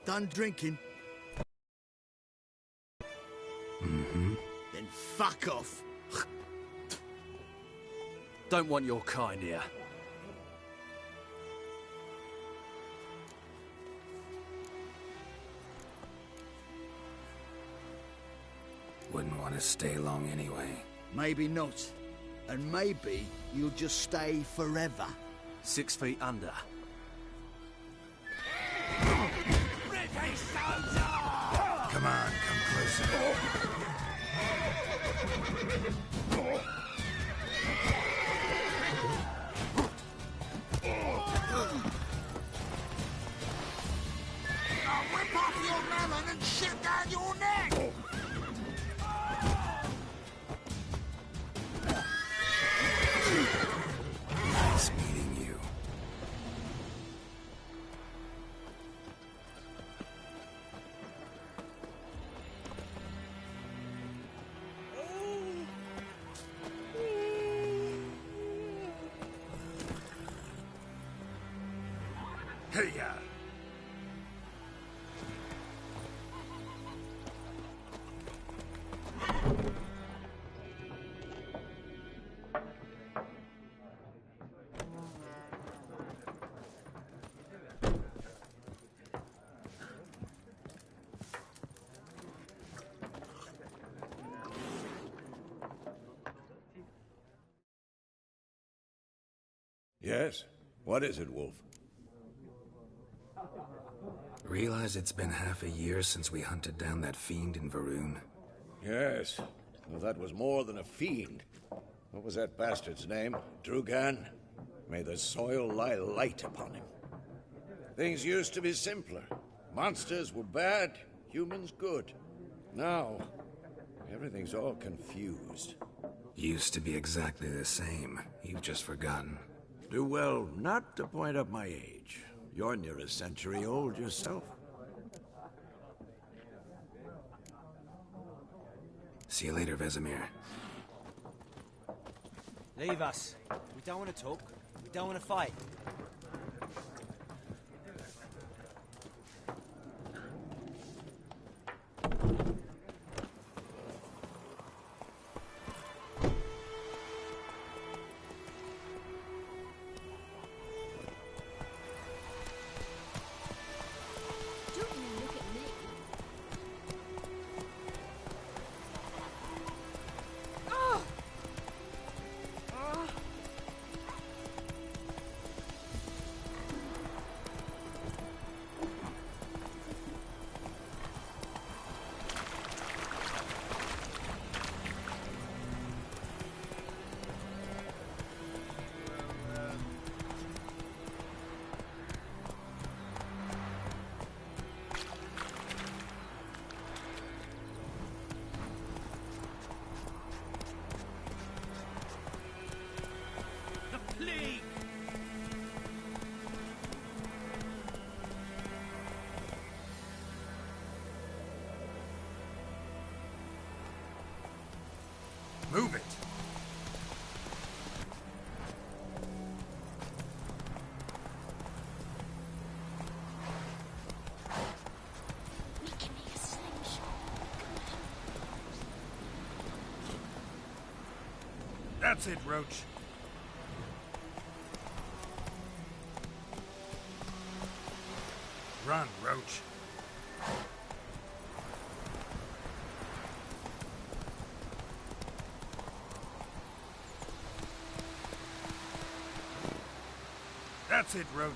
Done drinking? Mm-hmm. Then fuck off. Don't want your kind here. Wouldn't want to stay long anyway. Maybe not. And maybe you'll just stay forever. 6 feet under. Come on, come closer. Now whip off your melon and shit down your neck! Nice meeting you. Hey-ya! Yes? What is it, Wolf? Realize it's been half a year since we hunted down that fiend in Varun? Yes. Well, that was more than a fiend. What was that bastard's name? Drugan? May the soil lie light upon him. Things used to be simpler. Monsters were bad, humans good. Now, everything's all confused. Used to be exactly the same. You've just forgotten. Do well not to point up my age. You're near a century old yourself. See you later, Vesemir. Leave us. We don't want to talk. We don't want to fight. Move it! That's it, Roach. Run, Roach. That's it, Roach.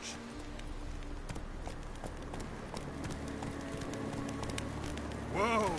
Whoa!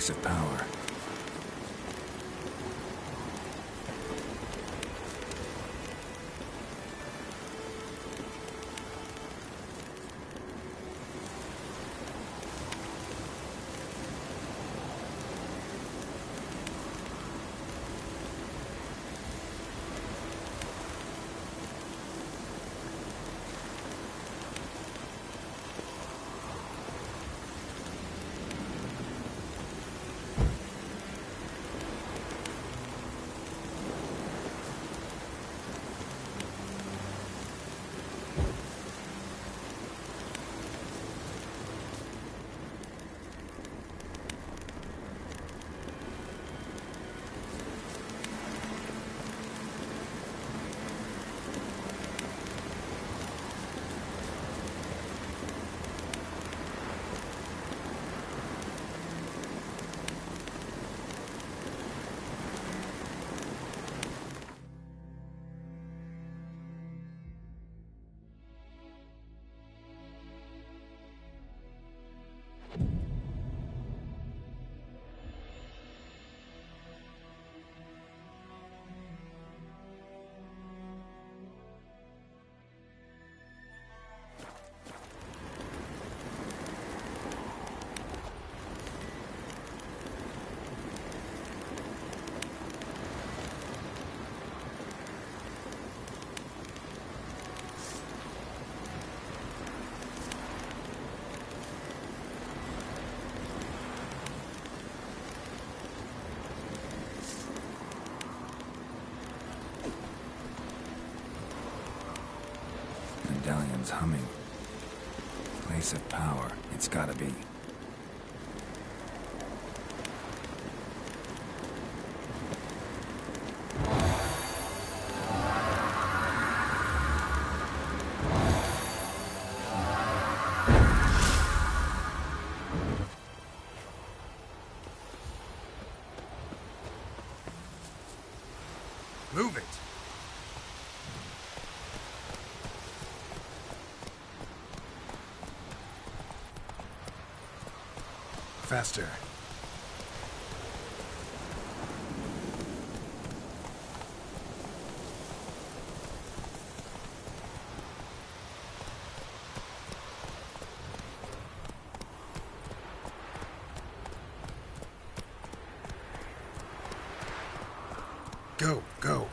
Place of power. Medallion's humming. Place of power. It's gotta be. Move it! Faster. Go, go.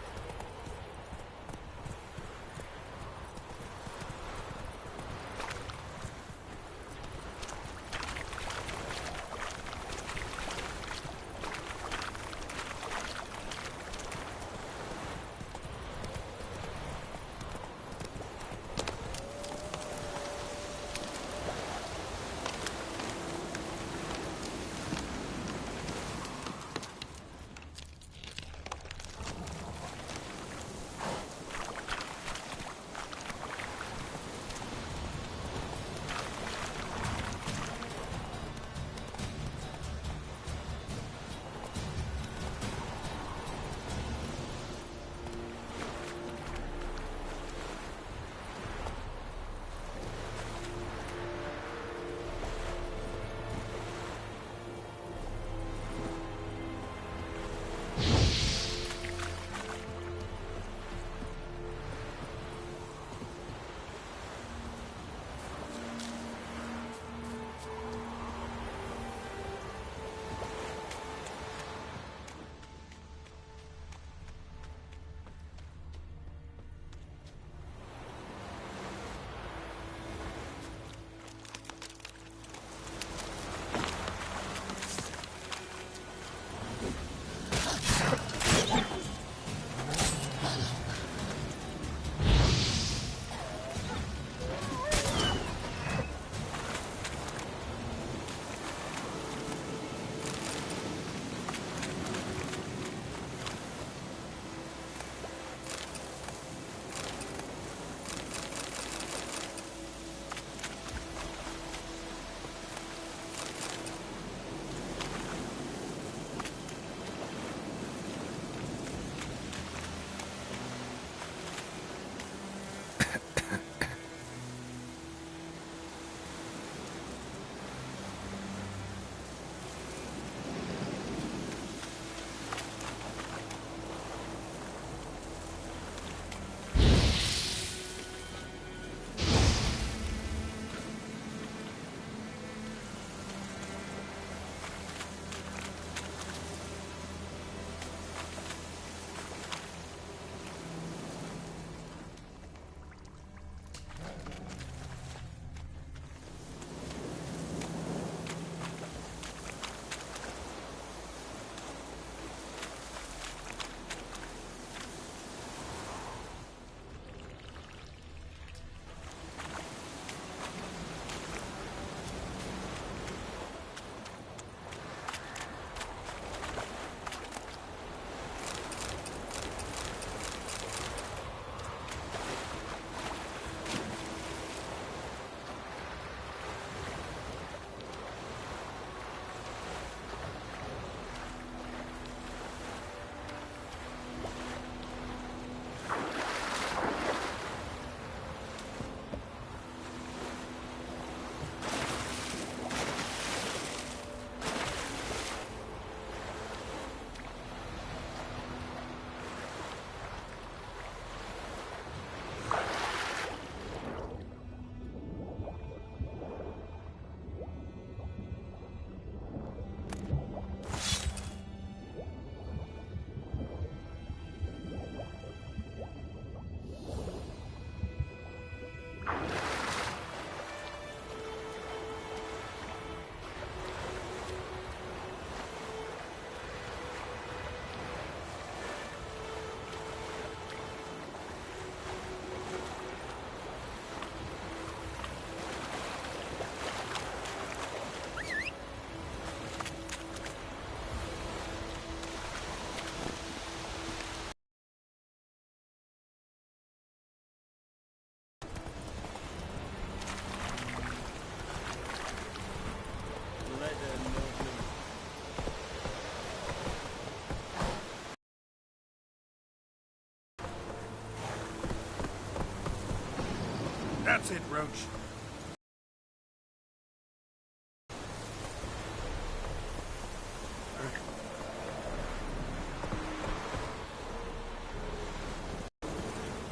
That's it, Roach.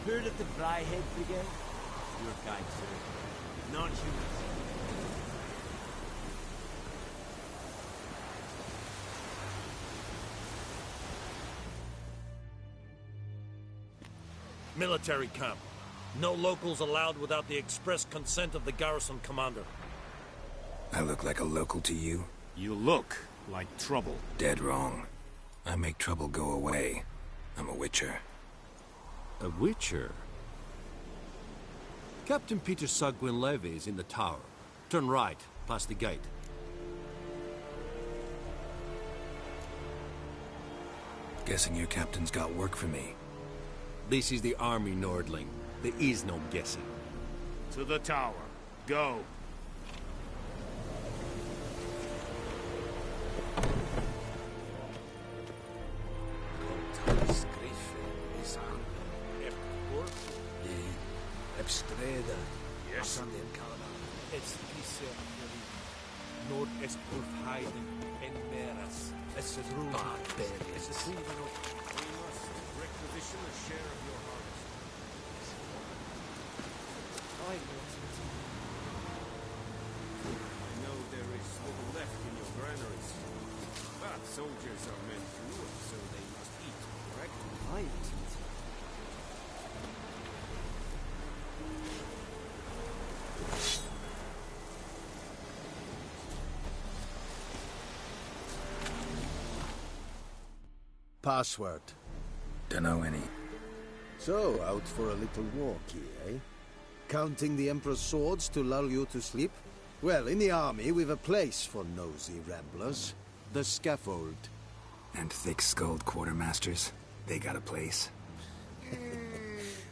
Heard of the Bryhead Brigade? Your kind, sir. Non-humans. Military camp. No locals allowed without the express consent of the garrison commander. I look like a local to you? You look like trouble. Dead wrong. I make trouble go away. I'm a witcher. A witcher? Captain Peter Sagwin Levy is in the tower. Turn right, past the gate. Guessing your captain's got work for me. This is the army, Nordling. There is no guessing. To the tower. Go. Ebstreda. Yes. Es dice Nord es Ulfheiden en Meras. Es es Ruhr. Es es We must requisition a share of your harvest. I know there is little left in your granaries. But soldiers are men too, so they must eat, correct? Password. Dunno any. So, out for a little walk here, eh? Counting the Emperor's swords to lull you to sleep? Well, in the army, we've a place for nosy ramblers. The scaffold. And thick-skulled quartermasters. They got a place.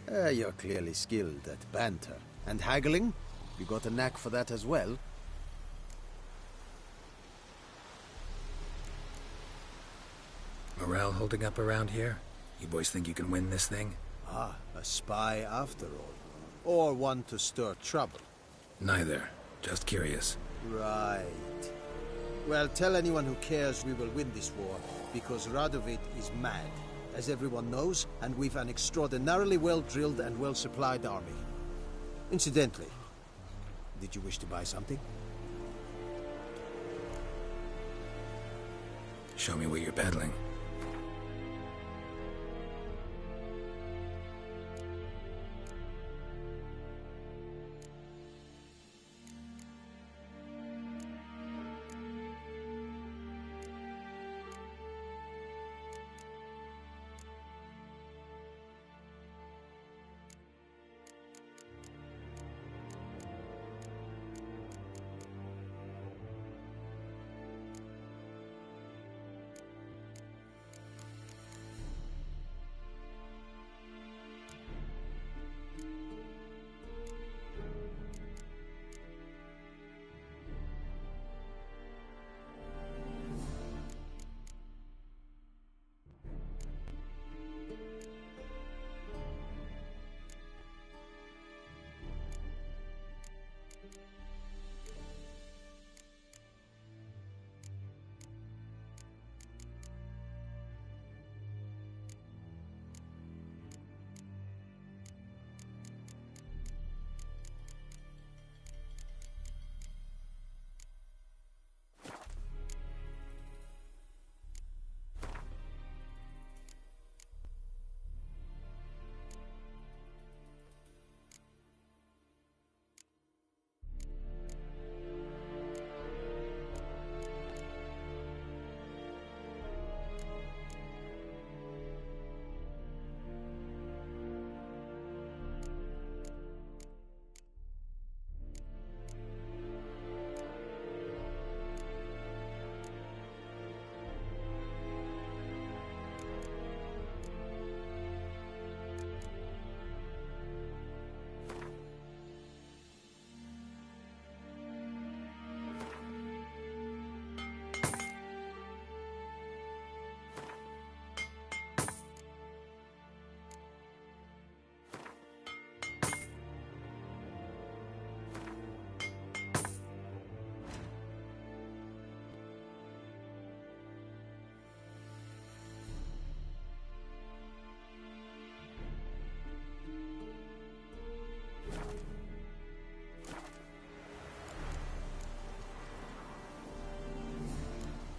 You're clearly skilled at banter. And haggling? You got a knack for that as well? Morale holding up around here? You boys think you can win this thing? Ah, a spy after all. Or one to stir trouble. Neither. Just curious. Right. Well, tell anyone who cares we will win this war, because Radovid is mad, as everyone knows, and we've an extraordinarily well-drilled and well-supplied army. Incidentally, did you wish to buy something? Show me what you're peddling.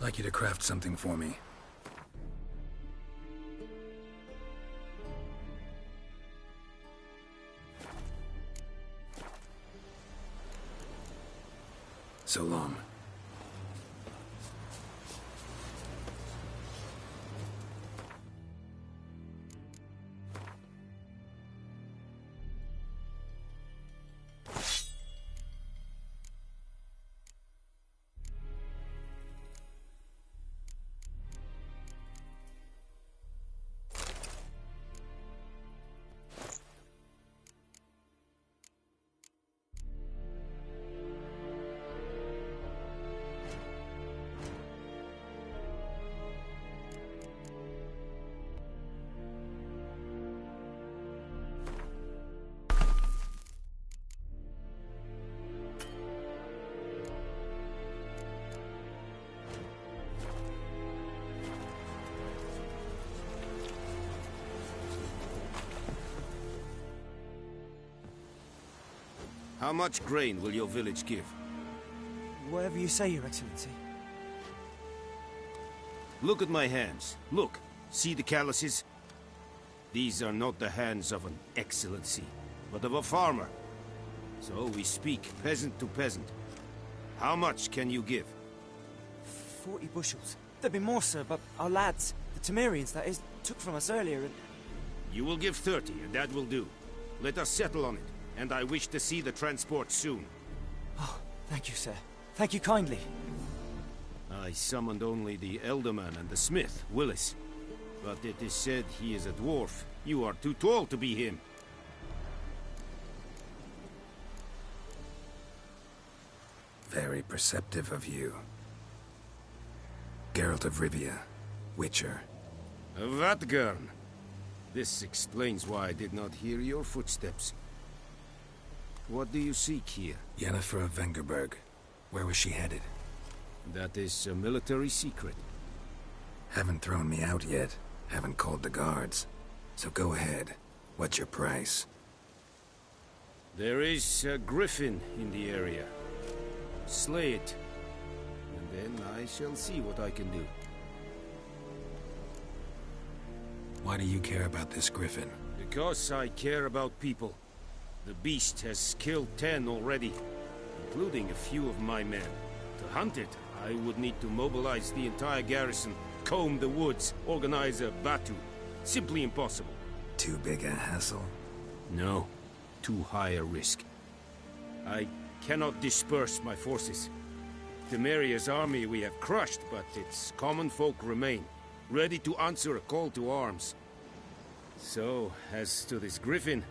like you to craft something for me. So long. How much grain will your village give? Whatever you say, Your Excellency. Look at my hands. Look. See the calluses? These are not the hands of an excellency, but of a farmer. So we speak peasant to peasant. How much can you give? 40 bushels. There'd be more, sir, but our lads, the Temerians, that is, took from us earlier and... You will give 30, and that will do. Let us settle on it, and I wish to see the transport soon. Oh, thank you, sir. Thank you kindly. I summoned only the Elderman and the smith, Willis. But it is said he is a dwarf. You are too tall to be him. Very perceptive of you. Geralt of Rivia, Witcher. Vatgern. This explains why I did not hear your footsteps. What do you seek here? Yennefer of Vengerberg. Where was she headed? That is a military secret. Haven't thrown me out yet. Haven't called the guards. So go ahead. What's your price? There is a griffin in the area. Slay it. And then I shall see what I can do. Why do you care about this griffin? Because I care about people. The beast has killed 10 already, including a few of my men. To hunt it, I would need to mobilize the entire garrison, comb the woods, organize a batu. Simply impossible. Too big a hassle? No. Too high a risk. I cannot disperse my forces. Temeria's army we have crushed, but its common folk remain, ready to answer a call to arms. So, as to this griffin,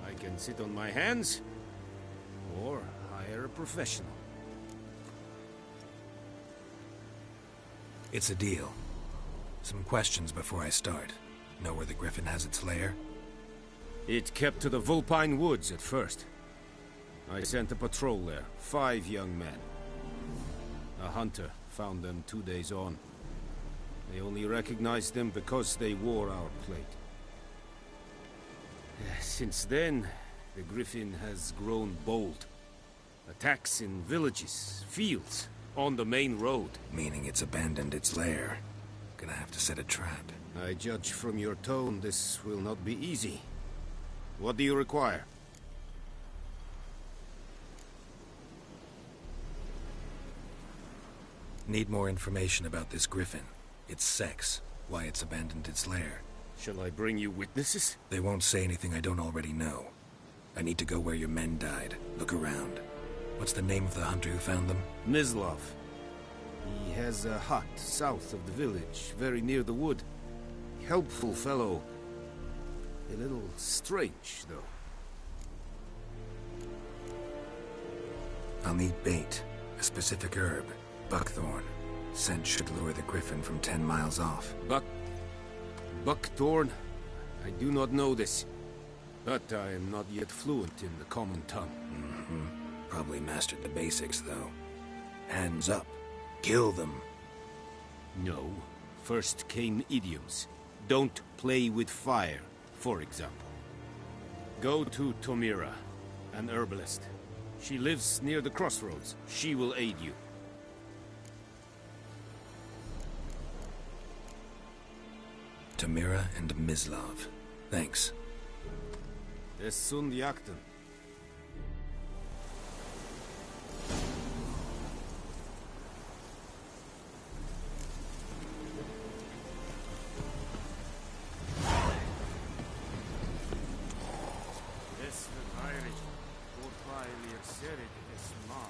I can sit on my hands, or hire a professional. It's a deal. Some questions before I start. Know where the griffin has its lair? It kept to the Vulpine Woods at first. I sent a patrol there, 5 young men. A hunter found them 2 days on. They only recognized them because they wore our plate. Since then, the griffin has grown bold. Attacks in villages, fields, on the main road. Meaning it's abandoned its lair. Gonna have to set a trap. I judge from your tone this will not be easy. What do you require? Need more information about this griffin. Its sex, why it's abandoned its lair. Shall I bring you witnesses? They won't say anything I don't already know. I need to go where your men died. Look around. What's the name of the hunter who found them? Mislav. He has a hut south of the village, very near the wood. Helpful fellow. A little strange, though. I'll need bait. A specific herb. Buckthorn. Scent should lure the griffin from 10 miles off. Buckthorn? I do not know this. But I am not yet fluent in the common tongue. Probably mastered the basics, though. Hands up. Kill them. No. First came idioms. Don't play with fire, for example. Go to Tomira, an herbalist. She lives near the crossroads. She will aid you. Tamira and Mislav. Thanks. Es sunt jakten. Es wird heilig. Wobei Liexerit es mag.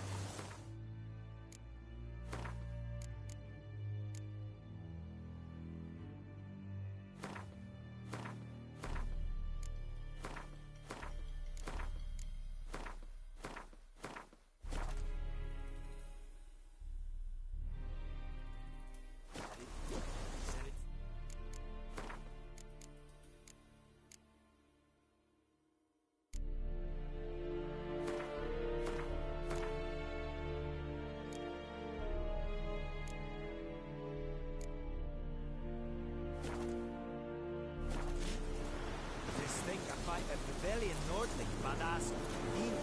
Rebellion Nordling, Badass, Wien